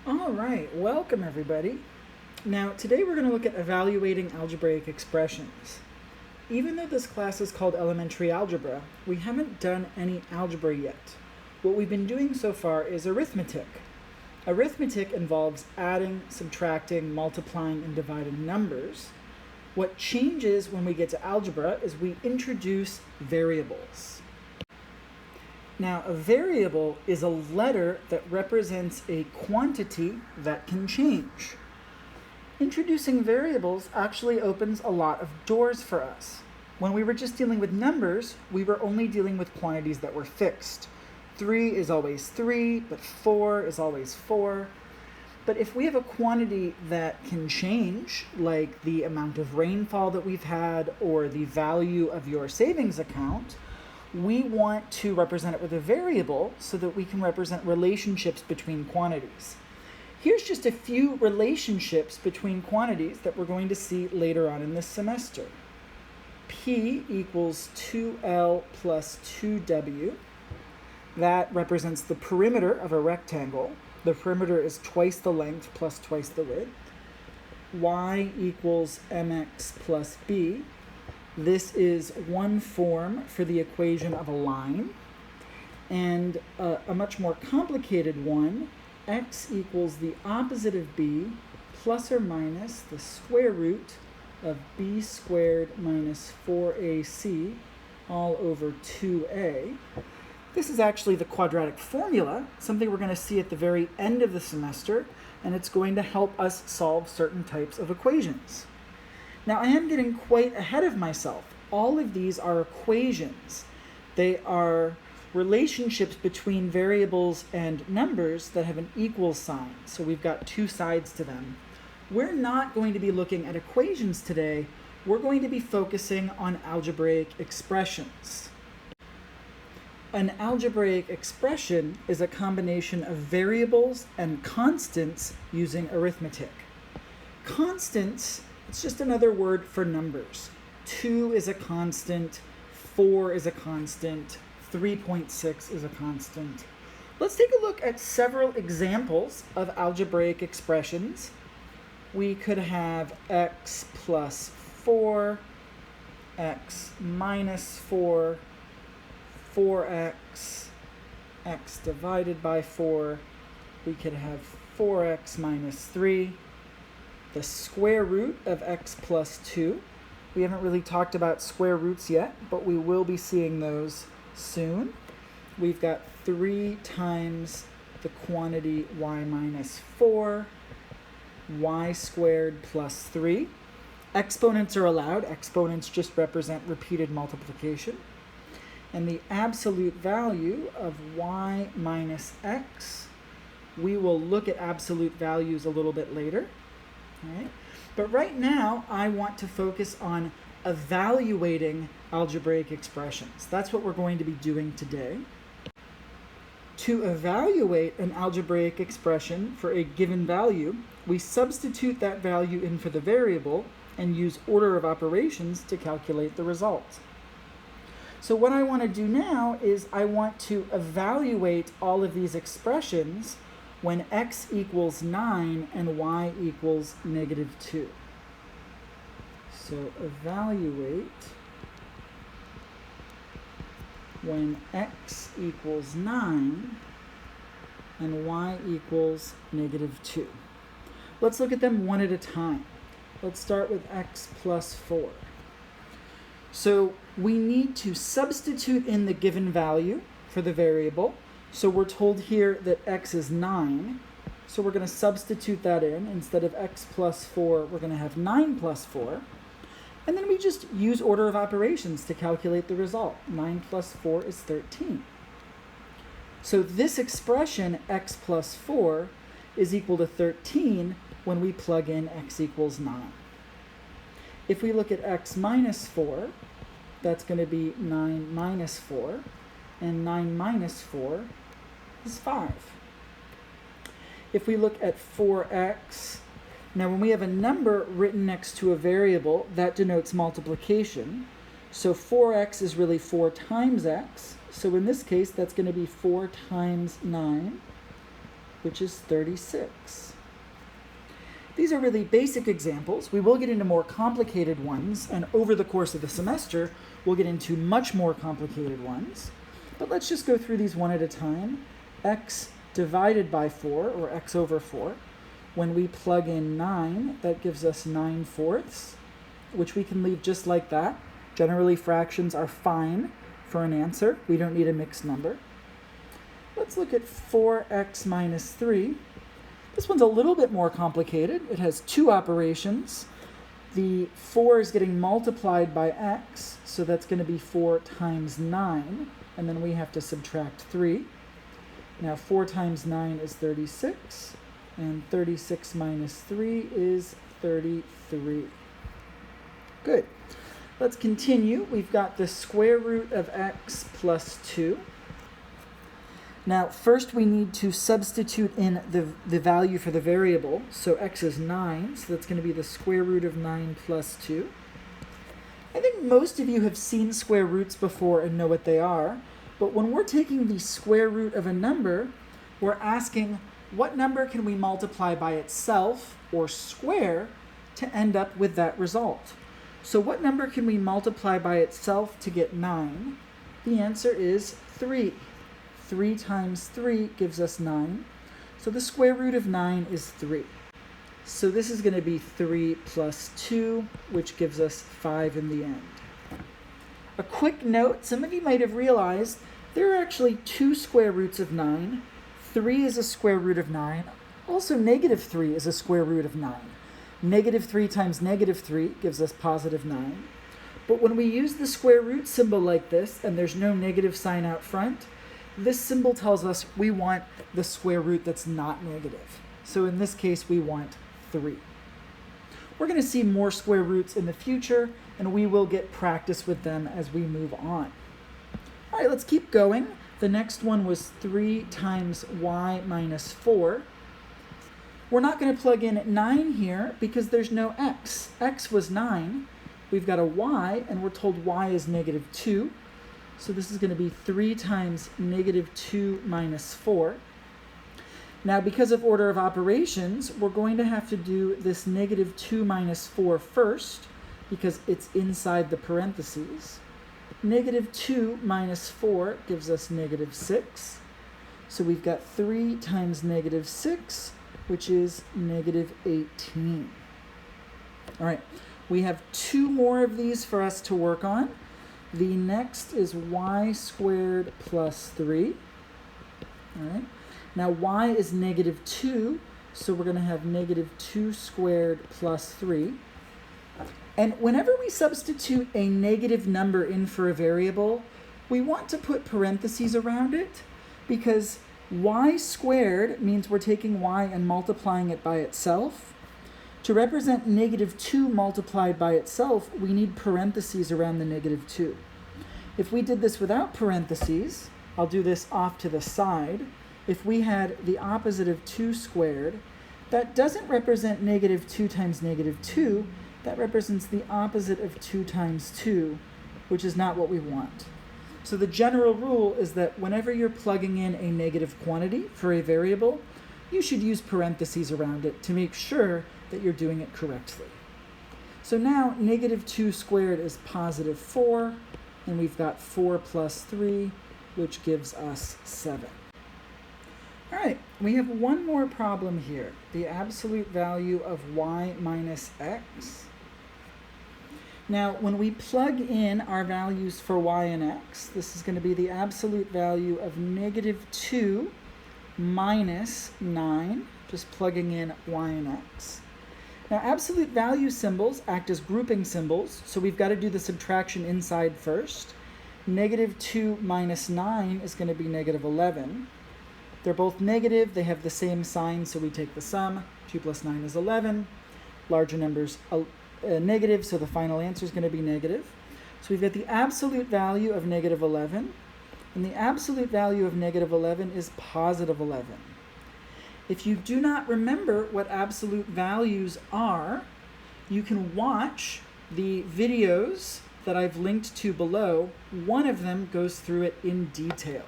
All right, welcome everybody. Now today we're going to look at evaluating algebraic expressions. Even though this class is called elementary algebra, we haven't done any algebra yet. What we've been doing so far is arithmetic. Arithmetic involves adding, subtracting, multiplying, and dividing numbers. What changes when we get to algebra is we introduce variables. Now, a variable is a letter that represents a quantity that can change. Introducing variables actually opens a lot of doors for us. When we were just dealing with numbers, we were only dealing with quantities that were fixed. 3 is always 3, but 4 is always 4. But if we have a quantity that can change, like the amount of rainfall that we've had or the value of your savings account, we want to represent it with a variable so that we can represent relationships between quantities. Here's just a few relationships between quantities that we're going to see later on in this semester. P equals 2L plus 2W. That represents the perimeter of a rectangle. The perimeter is twice the length plus twice the width. Y equals mx plus b. This is one form for the equation of a line. And a much more complicated one, x equals the opposite of b plus or minus the square root of b squared minus 4ac all over 2a. This is actually the quadratic formula, something we're going to see at the very end of the semester, and it's going to help us solve certain types of equations. Now, I am getting quite ahead of myself. All of these are equations. They are relationships between variables and numbers that have an equal sign. So we've got two sides to them. We're not going to be looking at equations today. We're going to be focusing on algebraic expressions. An algebraic expression is a combination of variables and constants using arithmetic. Constants, it's just another word for numbers. 2 is a constant, 4 is a constant, 3.6 is a constant. Let's take a look at several examples of algebraic expressions. We could have x plus 4, x minus 4, 4x, x divided by 4. We could have 4x minus 3. The square root of x plus 2. We haven't really talked about square roots yet, but we will be seeing those soon. We've got 3 times the quantity y minus 4, y squared plus 3. Exponents are allowed. Exponents just represent repeated multiplication. And the absolute value of y minus x, we will look at absolute values a little bit later. All right? But right now, I want to focus on evaluating algebraic expressions. That's what we're going to be doing today. To evaluate an algebraic expression for a given value, we substitute that value in for the variable and use order of operations to calculate the result. So what I want to do now is I want to evaluate all of these expressions when x equals 9 and y equals negative 2. So evaluate when x equals 9 and y equals negative 2. Let's look at them one at a time. Let's start with x plus 4. So we need to substitute in the given value for the variable. So we're told here that x is 9. So we're going to substitute that in. Instead of x plus 4, we're going to have 9 plus 4. And then we just use order of operations to calculate the result. 9 plus 4 is 13. So this expression, x plus 4, is equal to 13 when we plug in x equals 9. If we look at x minus 4, that's going to be 9 minus 4. And 9 minus 4 is 5. If we look at 4x, now when we have a number written next to a variable, that denotes multiplication. So 4x is really 4 times x. So in this case, that's going to be 4 times 9, which is 36. These are really basic examples. We will get into more complicated ones, and over the course of the semester, we'll get into much more complicated ones. But let's just go through these one at a time. X divided by 4, or x over 4. When we plug in 9, that gives us 9/4, which we can leave just like that. Generally, fractions are fine for an answer. We don't need a mixed number. Let's look at 4x minus 3. This one's a little bit more complicated. It has two operations. The 4 is getting multiplied by x, so that's going to be 4 times 9, and then we have to subtract 3. Now 4 times 9 is 36, and 36 minus 3 is 33. Good. Let's continue. We've got the square root of x plus 2. Now, first we need to substitute in the value for the variable. So x is 9, so that's going to be the square root of 9 plus 2. I think most of you have seen square roots before and know what they are. But when we're taking the square root of a number, we're asking what number can we multiply by itself, or square, to end up with that result. So what number can we multiply by itself to get 9? The answer is 3. 3 times 3 gives us 9. So the square root of 9 is 3. So this is going to be 3 plus 2, which gives us 5 in the end. A quick note, some of you might have realized there are actually two square roots of 9. 3 is a square root of 9. Also, negative 3 is a square root of 9. Negative 3 times negative 3 gives us positive 9. But when we use the square root symbol like this, and there's no negative sign out front, this symbol tells us we want the square root that's not negative. So in this case, we want 3. We're going to see more square roots in the future, and we will get practice with them as we move on. All right, let's keep going. The next one was 3 times y minus 4. We're not going to plug in 9 here because there's no x. X was 9. We've got a y, and we're told y is negative 2. So this is going to be 3 times negative 2 minus 4. Now, because of order of operations, we're going to have to do this negative 2 minus 4 first, because it's inside the parentheses. Negative 2 minus 4 gives us negative 6. So we've got 3 times negative 6, which is negative 18. All right, we have 2 more of these for us to work on. The next is y squared plus 3. All right. Now y is negative 2, so we're going to have negative 2 squared plus 3. And whenever we substitute a negative number in for a variable, we want to put parentheses around it, because y squared means we're taking y and multiplying it by itself. To represent negative 2 multiplied by itself, we need parentheses around the negative 2. If we did this without parentheses, I'll do this off to the side. If we had the opposite of 2 squared, that doesn't represent negative 2 times negative 2. That represents the opposite of 2 times 2, which is not what we want. So the general rule is that whenever you're plugging in a negative quantity for a variable, you should use parentheses around it to make sure that you're doing it correctly. So now negative 2 squared is positive 4, and we've got 4 plus 3, which gives us 7. All right, we have one more problem here, the absolute value of y minus x. Now, when we plug in our values for y and x, this is going to be the absolute value of negative 2 minus 9, just plugging in y and x. Now, absolute value symbols act as grouping symbols, so we've got to do the subtraction inside first. Negative 2 minus 9 is going to be negative 11. They're both negative, they have the same sign, so we take the sum. 2 plus 9 is 11. Larger numbers negative, so the final answer is going to be negative. So we've got the absolute value of negative 11, and the absolute value of negative 11 is positive 11. If you do not remember what absolute values are, you can watch the videos that I've linked to below. One of them goes through it in detail.